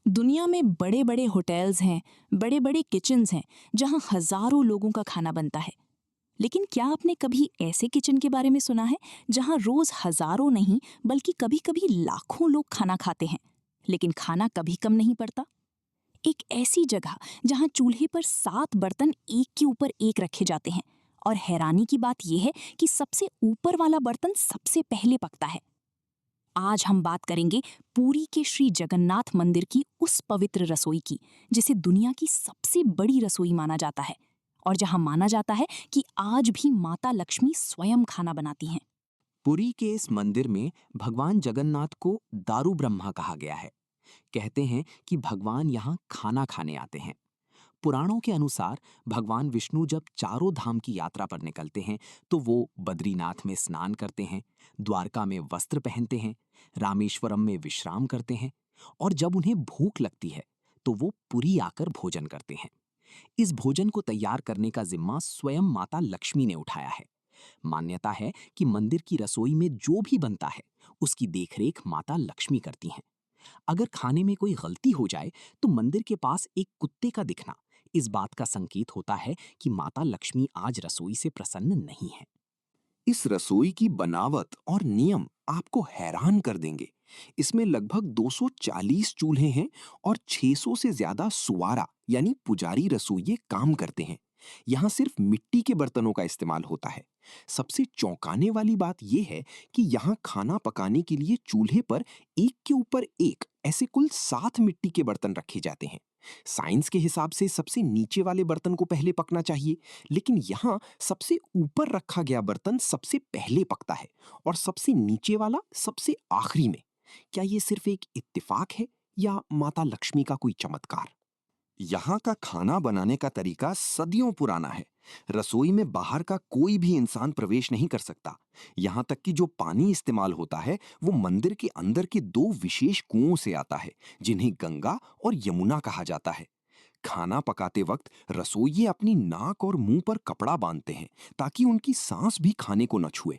दुनिया में बड़े बड़े होटल्स हैं, बड़े बड़े किचन्स हैं, जहां हजारों लोगों का खाना बनता है। लेकिन क्या आपने कभी ऐसे किचन के बारे में सुना है जहां रोज हजारों नहीं बल्कि कभी कभी लाखों लोग खाना खाते हैं, लेकिन खाना कभी कम नहीं पड़ता? एक ऐसी जगह जहां चूल्हे पर 7 बर्तन एक के ऊपर एक रखे जाते हैं, और हैरानी की बात यह है कि सबसे ऊपर वाला बर्तन सबसे पहले पकता है। आज हम बात करेंगे पुरी के श्री जगन्नाथ मंदिर की उस पवित्र रसोई की, जिसे दुनिया की सबसे बड़ी रसोई माना जाता है, और जहां माना जाता है कि आज भी माता लक्ष्मी स्वयं खाना बनाती हैं। पुरी के इस मंदिर में भगवान जगन्नाथ को दारू ब्रह्मा कहा गया है। कहते हैं कि भगवान यहाँ खाना खाने आते हैं। पुराणों के अनुसार भगवान विष्णु जब चारों धाम की यात्रा पर निकलते हैं तो वो बद्रीनाथ में स्नान करते हैं, द्वारका में वस्त्र पहनते हैं, रामेश्वरम में विश्राम करते हैं, और जब उन्हें भूख लगती है तो वो पुरी आकर भोजन करते हैं। इस भोजन को तैयार करने का जिम्मा स्वयं माता लक्ष्मी ने उठाया है। मान्यता है कि मंदिर की रसोई में जो भी बनता है उसकी देखरेख माता लक्ष्मी करती हैं। अगर खाने में कोई गलती हो जाए तो मंदिर के पास एक कुत्ते का दिखना इस बात का संकेत होता है कि माता लक्ष्मी आज रसोई से प्रसन्न नहीं है। इस रसोई की बनावट और नियम आपको हैरान कर देंगे। इसमें लगभग 240 चूल्हे हैं और 600 से ज्यादा सुवारा यानी पुजारी रसोइये काम करते हैं। यहाँ सिर्फ मिट्टी के बर्तनों का इस्तेमाल होता है। सबसे चौंकाने वाली बात यह है कि यहाँ खाना पकाने के लिए चूल्हे पर एक के ऊपर एक ऐसे कुल 7 मिट्टी के बर्तन रखे जाते हैं। साइंस के हिसाब से सबसे नीचे वाले बर्तन को पहले पकना चाहिए, लेकिन यहाँ सबसे ऊपर रखा गया बर्तन सबसे पहले पकता है और सबसे नीचे वाला सबसे आखिरी में। क्या ये सिर्फ एक इत्तेफाक है या माता लक्ष्मी का कोई चमत्कार? यहाँ का खाना बनाने का तरीका सदियों पुराना है। रसोई में बाहर का कोई भी इंसान प्रवेश नहीं कर सकता। यहाँ तक कि जो पानी इस्तेमाल होता है वो मंदिर के अंदर के 2 विशेष कुओं से आता है, जिन्हें गंगा और यमुना कहा जाता है। खाना पकाते वक्त रसोइये अपनी नाक और मुंह पर कपड़ा बांधते हैं ताकि उनकी सांस भी खाने को न छुए।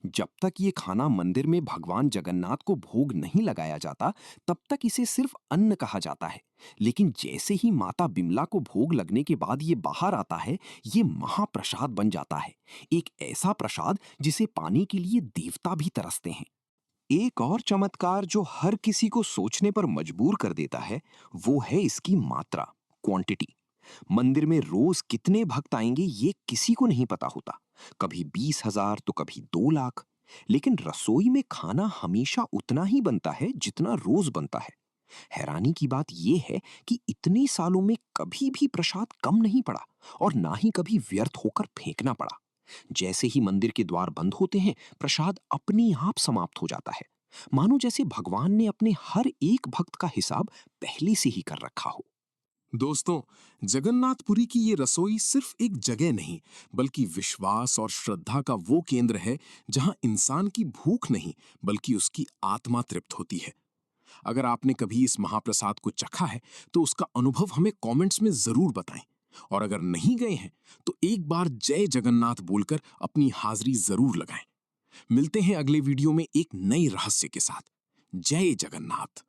जब तक ये खाना मंदिर में भगवान जगन्नाथ को भोग नहीं लगाया जाता, तब तक इसे सिर्फ अन्न कहा जाता है। लेकिन जैसे ही माता बिमला को भोग लगने के बाद ये बाहर आता है, ये महाप्रसाद बन जाता है। एक ऐसा प्रसाद जिसे पाने के लिए देवता भी तरसते हैं। एक और चमत्कार जो हर किसी को सोचने पर मजबूर कर देता है, वो है इसकी मात्रा, क्वांटिटी। मंदिर में रोज कितने भक्त आएंगे ये किसी को नहीं पता होता। कभी 20,000 तो कभी 2 लाख। लेकिन रसोई में खाना हमेशा उतना ही बनता है जितना रोज बनता है। हैरानी की बात यह है कि इतने सालों में कभी भी प्रसाद कम नहीं पड़ा और ना ही कभी व्यर्थ होकर फेंकना पड़ा। जैसे ही मंदिर के द्वार बंद होते हैं, प्रसाद अपने आप समाप्त हो जाता है, मानो जैसे भगवान ने अपने हर एक भक्त का हिसाब पहले से ही कर रखा हो। दोस्तों, जगन्नाथपुरी की ये रसोई सिर्फ एक जगह नहीं, बल्कि विश्वास और श्रद्धा का वो केंद्र है जहां इंसान की भूख नहीं, बल्कि उसकी आत्मा तृप्त होती है। अगर आपने कभी इस महाप्रसाद को चखा है, तो उसका अनुभव हमें कमेंट्स में जरूर बताएं। और अगर नहीं गए हैं, तो एक बार जय जगन्नाथ बोलकर अपनी हाजिरी जरूर लगाएं। मिलते हैं अगले वीडियो में एक नए रहस्य के साथ। जय जगन्नाथ।